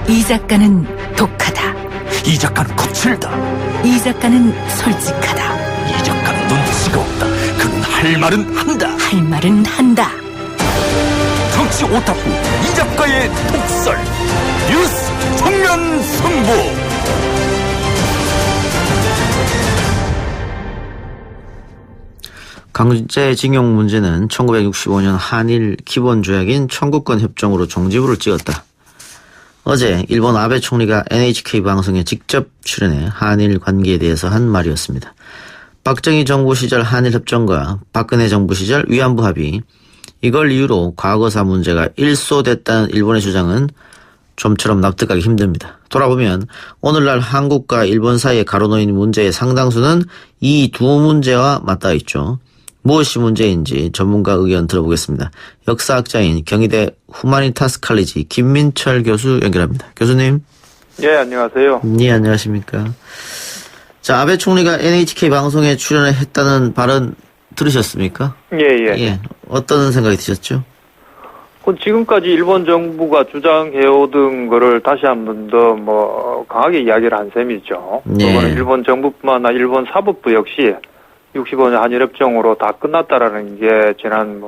이 작가는 독하다. 이 작가는 거칠다. 이 작가는 솔직하다. 이 작가는 눈치가 없다. 그는 할 말은 한다. 할 말은 한다. 정치 오타쿠 이 작가의 독설. 뉴스 정면 승부. 강제징용 문제는 1965년 한일 기본조약인 청구권 협정으로 종지부를 찍었다. 어제 일본 아베 총리가 NHK 방송에 직접 출연해 한일 관계에 대해서 한 말이었습니다. 박정희 정부 시절 한일 협정과 박근혜 정부 시절 위안부 합의, 이걸 이유로 과거사 문제가 일소됐다는 일본의 주장은 좀처럼 납득하기 힘듭니다. 돌아보면 오늘날 한국과 일본 사이에 가로놓인 문제의 상당수는 이 두 문제와 맞닿아 있죠. 무엇이 문제인지 전문가 의견 들어보겠습니다. 역사학자인 경희대 후마니타스 칼리지 김민철 교수 연결합니다. 교수님. 예, 안녕하세요. 네, 안녕하십니까. 자, 아베 총리가 NHK 방송에 출연했다는 발언 들으셨습니까? 예. 어떤 생각이 드셨죠? 지금까지 일본 정부가 주장해오던 거를 다시 한 번 더 강하게 이야기를 한 셈이죠. 그거는 일본 정부뿐만 아니라 일본 사법부 역시 65년 한일협정으로 다 끝났다라는 게 지난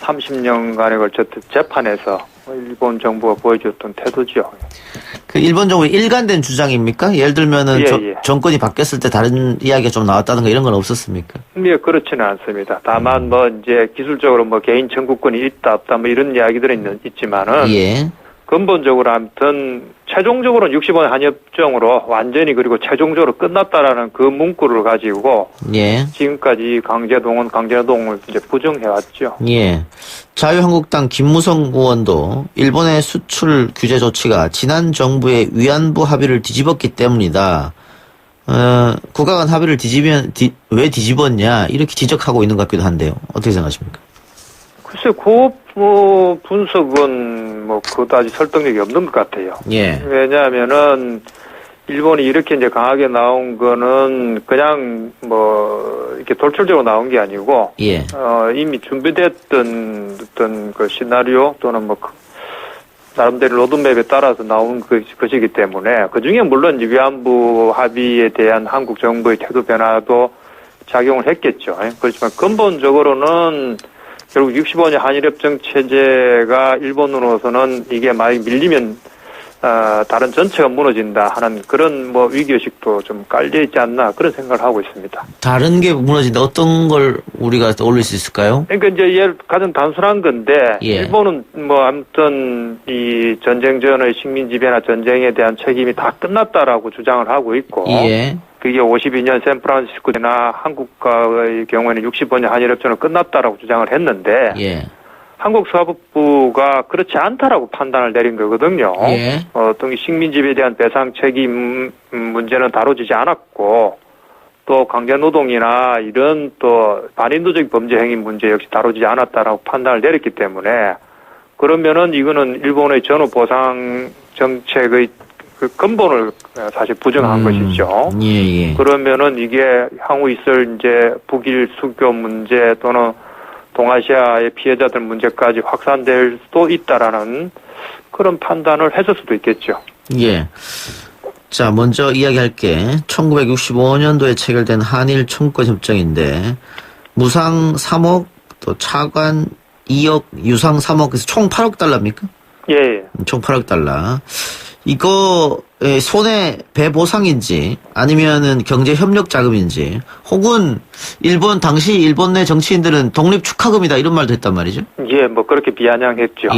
30년간에 걸쳤던 재판에서 일본 정부가 보여줬던 태도죠. 그 일본 정부의 일관된 주장입니까? 예를 들면은 정권이 바뀌었을 때 다른 이야기가 좀 나왔다든가 이런 건 없었습니까? 예, 그렇지는 않습니다. 다만 이제 기술적으로 개인 청구권이 있다 없다 이런 이야기들은 있지만은 근본적으로 아무튼 최종적으로는 65년 한일협정으로 완전히 그리고 최종적으로 끝났다라는 그 문구를 가지고 지금까지 강제노동을 이제 부정해왔죠. 자유한국당 김무성 의원도 일본의 수출 규제 조치가 지난 정부의 위안부 합의를 뒤집었기 때문이다. 국가 간 합의를 왜 뒤집었냐 이렇게 지적하고 있는 것 같기도 한데요. 어떻게 생각하십니까? 글쎄, 분석은 그다지 설득력이 없는 것 같아요. 왜냐하면은 일본이 이렇게 이제 강하게 나온 거는 그냥 이렇게 돌출적으로 나온 게 아니고 이미 준비됐던 어떤 그 시나리오 또는 나름대로 로드맵에 따라서 나온 것이기 때문에 그중에 물론 위안부 합의에 대한 한국 정부의 태도 변화도 작용을 했겠죠. 그렇지만 근본적으로는 결국 65년 한일협정 체제가 일본으로서는 이게 만약 밀리면 다른 전체가 무너진다 하는 그런 위기의식도 좀 깔려있지 않나 그런 생각을 하고 있습니다. 다른 게 무너진다. 어떤 걸 우리가 떠올릴 수 있을까요? 그러니까 이제 가장 단순한 건데 일본은 아무튼 이 전쟁 전의 식민 지배나 전쟁에 대한 책임이 다 끝났다라고 주장을 하고 있고 그게 52년 샌프란시스코나 한국과의 경우에는 65년 한일협정은 끝났다라고 주장을 했는데 한국 사법부가 그렇지 않다라고 판단을 내린 거거든요. 어떤 식민 지배에 대한 배상 책임 문제는 다뤄지지 않았고 또 강제노동이나 이런 또 반인도적 범죄 행위 문제 역시 다뤄지지 않았다라고 판단을 내렸기 때문에 그러면은 이거는 일본의 전후 보상 정책의 그 근본을 사실 부정한 것이죠. 그러면은 이게 향후 있을 이제 북일 수교 문제 또는 동아시아의 피해자들 문제까지 확산될 수도 있다라는 그런 판단을 했을 수도 있겠죠. 자, 먼저 이야기할게. 1965년도에 체결된 한일 청구권 협정인데 무상 3억, 또 차관 2억, 유상 3억, 그래서 총 8억 달러입니까? 총 8억 달러. 이거 손해배 보상인지 아니면은 경제 협력 자금인지 혹은 당시 일본 내 정치인들은 독립 축하금이다 이런 말도 했단 말이죠. 그렇게 비아냥했죠.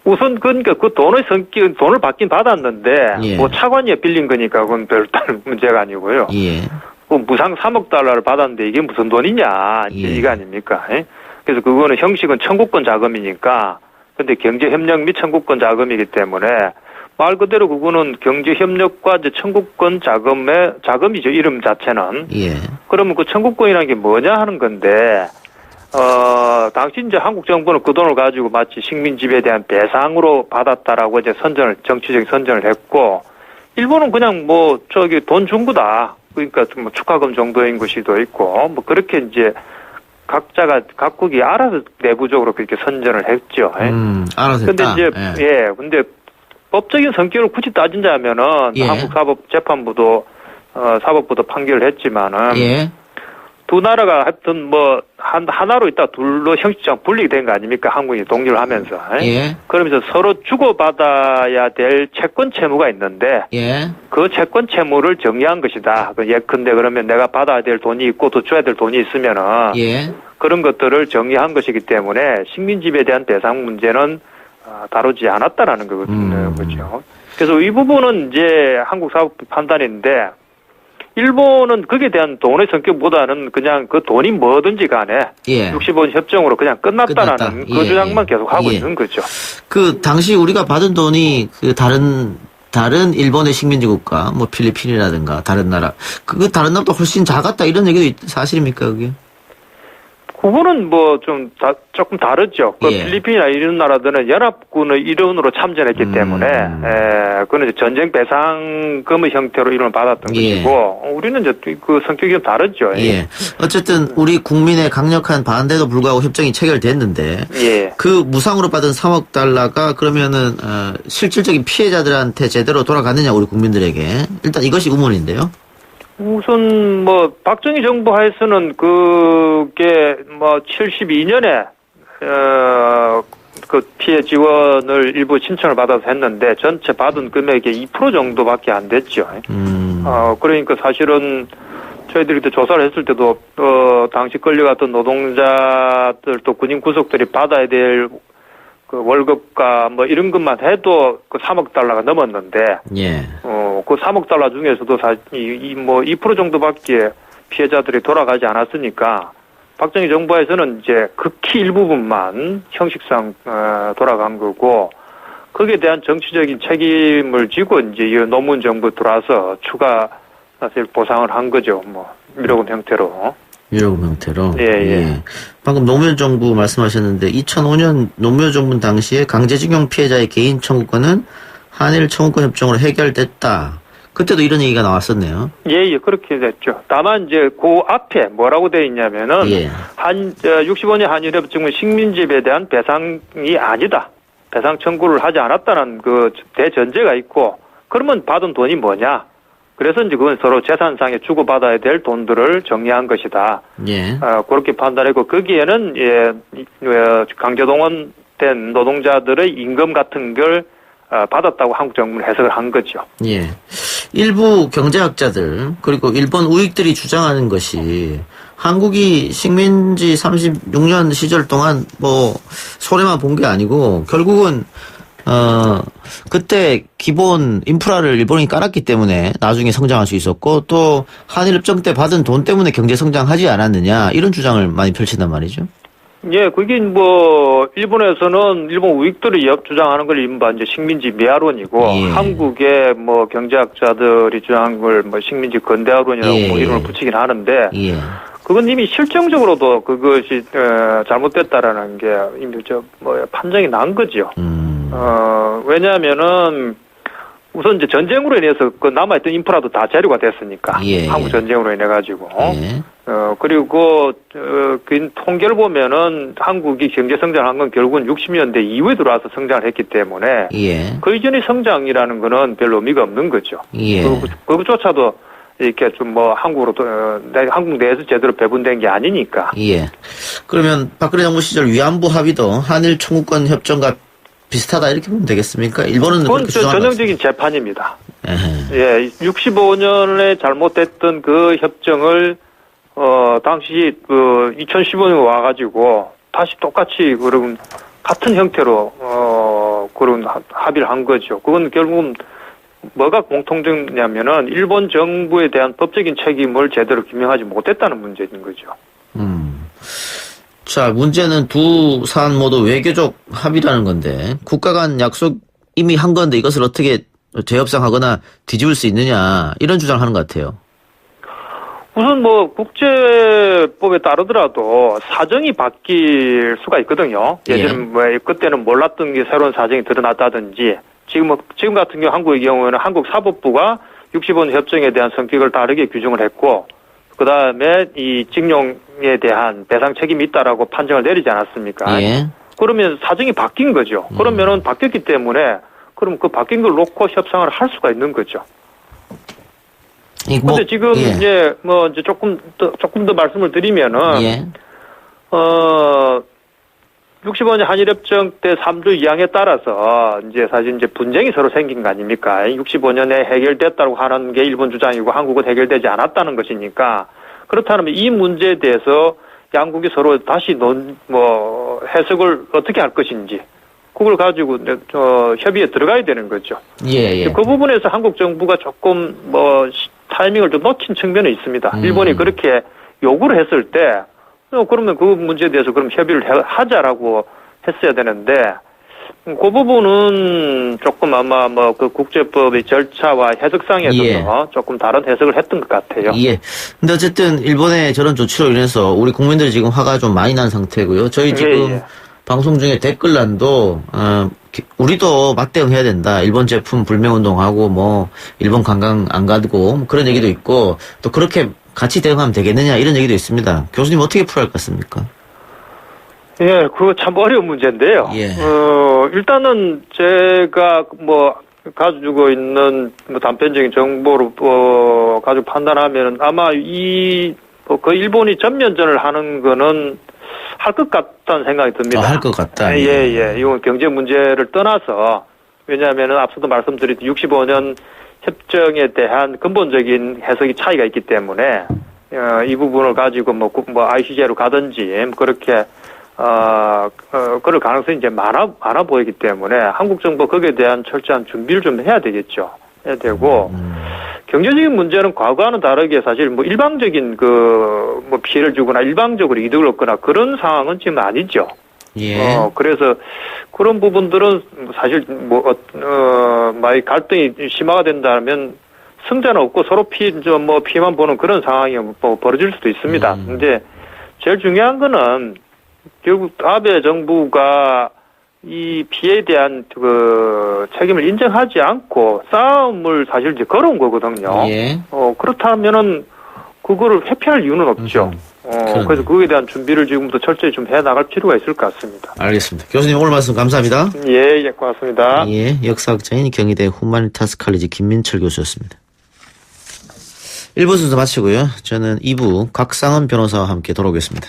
우선 그 돈을 받긴 받았는데 차관이 빌린 거니까 그건 별다른 문제가 아니고요. 무상 3억 달러를 받았는데 이게 무슨 돈이냐 이거 아닙니까? 그래서 그거는 형식은 청구권 자금이니까. 근데 경제협력 및 청구권 자금이기 때문에 말 그대로 그거는 경제협력과 이제 청구권 자금이죠, 이름 자체는. 그러면 그 청구권이라는 게 뭐냐 하는 건데, 당시 이제 한국 정부는 그 돈을 가지고 마치 식민 지배에 대한 배상으로 받았다라고 이제 정치적인 선전을 했고, 일본은 그냥 돈 준 거다. 그러니까 축하금 정도인 것이도 있고, 그렇게 이제 각국이 알아서 내부적으로 그렇게 선전을 했죠. 알아서 근데 했다. 근데 법적인 성격을 굳이 따진다면은 예. 한국사법재판부도 사법부도 판결을 했지만은 예. 두 나라가 하여튼 뭐 하나로 있다 둘로 형식상 분리가 된 거 아닙니까? 한국이 독립을 하면서. 예. 그러면서 서로 주고받아야 될 채권 채무가 있는데 예. 그 채권 채무를 정리한 것이다. 예컨대 그러면 내가 받아야 될 돈이 있고 또 줘야 될 돈이 있으면은 예. 그런 것들을 정리한 것이기 때문에 식민지배에 대한 배상 문제는 다루지 않았다라는 거죠. 그래서 이 부분은 이제 한국 사법 판단인데 일본은 거기에 대한 돈의 성격보다는 그냥 그 돈이 뭐든지 간에 예. 65년 협정으로 그냥 끝났다라는 그 주장만 계속 하고 있는 거죠. 그 당시 우리가 받은 돈이 그 다른 일본의 식민지 국가, 뭐 필리핀이라든가 다른 나라, 그 다른 나라보다 훨씬 작았다 이런 얘기도 사실입니까 그게? 그거는 뭐 조금 다르죠. 그 예. 필리핀이나 이런 나라들은 연합군의 일원으로 참전했기 때문에, 그거는 이제 전쟁 배상금의 형태로 이름을 받았던 예. 것이고, 우리는 이제 그 성격이 좀 다르죠. 예. 어쨌든 우리 국민의 강력한 반대도 불구하고 협정이 체결됐는데, 예. 그 무상으로 받은 3억 달러가 그러면은 실질적인 피해자들한테 제대로 돌아갔느냐 우리 국민들에게 일단 이것이 의문인데요. 우선 뭐 박정희 정부 하에서는 그게 뭐 72년에 그 피해 지원을 일부 신청을 받아서 했는데 전체 받은 금액의 2% 정도밖에 안 됐죠. 그러니까 사실은 저희들이 또 조사를 했을 때도 당시 끌려갔던 노동자들 또 군인 구속들이 받아야 될 그 월급과 뭐 이런 것만 해도 그 3억 달러가 넘었는데, 예. 그 3억 달러 중에서도 뭐 2% 정도밖에 피해자들이 돌아가지 않았으니까 박정희 정부에서는 이제 극히 일부분만 형식상 돌아간 거고 거기에 대한 정치적인 책임을 지고 이제 이 노무현 정부 들어와서 추가 사실 보상을 한 거죠. 뭐 위로금 형태로. 위로금 형태로. 예. 방금 노무현 정부 말씀하셨는데 2005년 노무현 정부 당시에 강제징용 피해자의 개인 청구권은 한일 청구권 협정으로 해결됐다. 그때도 이런 얘기가 나왔었네요. 예, 그렇게 됐죠. 다만 이제 그 앞에 뭐라고 돼 있냐면은 65년 한일 협정은 식민지배에 대한 배상이 아니다. 배상 청구를 하지 않았다는 그 대전제가 있고 그러면 받은 돈이 뭐냐? 그래서 이제 그건 서로 재산상에 주고받아야 될 돈들을 정리한 것이다. 예. 그렇게 판단했고 거기에는 강제동원된 노동자들의 임금 같은 걸 받았다고 한국 정부는 해석을 한 거죠. 예. 일부 경제학자들 그리고 일본 우익들이 주장하는 것이 한국이 식민지 36년 시절 동안 뭐 손해만 본 게 아니고 결국은 그때 기본 인프라를 일본이 깔았기 때문에 나중에 성장할 수 있었고 또 한일협정 때 받은 돈 때문에 경제 성장하지 않았느냐 이런 주장을 많이 펼친단 말이죠. 예, 그게 뭐 일본에서는 일본 우익들이 주장하는 걸 이른바 이제 식민지 미화론이고 예. 한국의 뭐 경제학자들이 주장한 걸 뭐 식민지 근대화론이라고 뭐 이름을 붙이긴 하는데 예. 그건 이미 실정적으로도 그것이 잘못됐다라는 게 이미 판정이 난 거죠. 왜냐하면은 우선 이제 전쟁으로 인해서 그 남아있던 인프라도 다 재료가 됐으니까 한국 전쟁으로 인해 가지고 그리고 그 통계를 보면은 한국이 경제 성장한 건 결국은 60년대 이후에 들어와서 성장을 했기 때문에 그 이전의 성장이라는 거는 별로 의미가 없는 거죠. 그것조차도 이렇게 좀 뭐 한국 내에서 제대로 배분된 게 아니니까. 그러면 박근혜 정부 시절 위안부 합의도 한일 청구권 협정과 비슷하다 이렇게 보면 되겠습니까? 일본은 그건 전형적인 재판입니다. 예, 65년에 잘못됐던 그 협정을 당시 2015년에 와가지고 다시 똑같이 그런 같은 형태로 그런 합의를 한 거죠. 그건 결국은 뭐가 공통점이냐면은 일본 정부에 대한 법적인 책임을 제대로 규명하지 못했다는 문제인 거죠. 자, 문제는 두 사안 모두 외교적 합의라는 건데 국가 간 약속 이미 한 건데 이것을 어떻게 재협상하거나 뒤집을 수 있느냐 이런 주장을 하는 것 같아요. 우선 뭐 국제법에 따르더라도 사정이 바뀔 수가 있거든요. 예전에 그때는 몰랐던 게 새로운 사정이 드러났다든지 지금 같은 경우 한국의 경우에는 한국 사법부가 65년 협정에 대한 성격을 다르게 규정을 했고 그 다음에 이 징용에 대한 배상 책임이 있다라고 판정을 내리지 않았습니까? 그러면 사정이 바뀐 거죠. 그러면은 바뀌었기 때문에 그럼 그 바뀐 걸 놓고 협상을 할 수가 있는 거죠. 근데 지금 예. 이제 조금 더 말씀을 드리면은 예. 65년 한일협정 때 3조 2항에 따라서 이제 사실 이제 분쟁이 서로 생긴 거 아닙니까? 65년에 해결됐다고 하는 게 일본 주장이고 한국은 해결되지 않았다는 것이니까 그렇다면 이 문제에 대해서 양국이 서로 다시 해석을 어떻게 할 것인지 그걸 가지고 협의에 들어가야 되는 거죠. 예. 그 부분에서 한국 정부가 조금 타이밍을 좀 놓친 측면이 있습니다. 일본이 그렇게 요구를 했을 때 그러면 그 문제에 대해서 그럼 협의를 하자라고 했어야 되는데 그 부분은 조금 아마 그 국제법의 절차와 해석상에서 조금 다른 해석을 했던 것 같아요. 예. 근데 어쨌든 일본의 저런 조치로 인해서 우리 국민들이 지금 화가 좀 많이 난 상태고요. 저희 지금 방송 중에 댓글란도 우리도 맞대응해야 된다. 일본 제품 불매운동하고 일본 관광 안 가고 그런 얘기도 있고 또 그렇게 같이 대응하면 되겠느냐 이런 얘기도 있습니다. 교수님 어떻게 풀어야 할 것 같습니까? 예, 그거 참 어려운 문제인데요. 예. 일단은 제가 가지고 있는 단편적인 정보를 가지고 판단하면 아마 그 일본이 전면전을 하는 거는 할 것 같다는 생각이 듭니다. 할 것 같다. 예. 이건 경제 문제를 떠나서 왜냐하면은 앞서도 말씀드렸듯이 65년 협정에 대한 근본적인 해석이 차이가 있기 때문에 이 부분을 가지고 ICJ로 가든지 그렇게 그럴 가능성이 이제 많아 보이기 때문에 한국 정부 거기에 대한 철저한 준비를 좀 해야 되겠죠. 해야 되고 경제적인 문제는 과거와는 다르게 사실 일방적인 피해를 주거나 일방적으로 이득을 얻거나 그런 상황은 지금 아니죠. 예. 그래서 그런 부분들은 사실 많이 갈등이 심화가 된다면 승자는 없고 서로 피해만 보는 그런 상황이 벌어질 수도 있습니다. 근데 제일 중요한 거는 결국 아베 정부가 이 피해에 대한 책임을 인정하지 않고 싸움을 사실 이제 걸어온 거거든요. 예. 그렇다면은 그거를 회피할 이유는 없죠. 그래서 그거에 대한 준비를 지금부터 철저히 좀 해 나갈 필요가 있을 것 같습니다. 알겠습니다. 교수님 오늘 말씀 감사합니다. 예, 고맙습니다. 예, 역사학자인 경희대 후마니타스 칼리지 김민철 교수였습니다. 1부 순서 마치고요. 저는 2부 곽상은 변호사와 함께 돌아오겠습니다.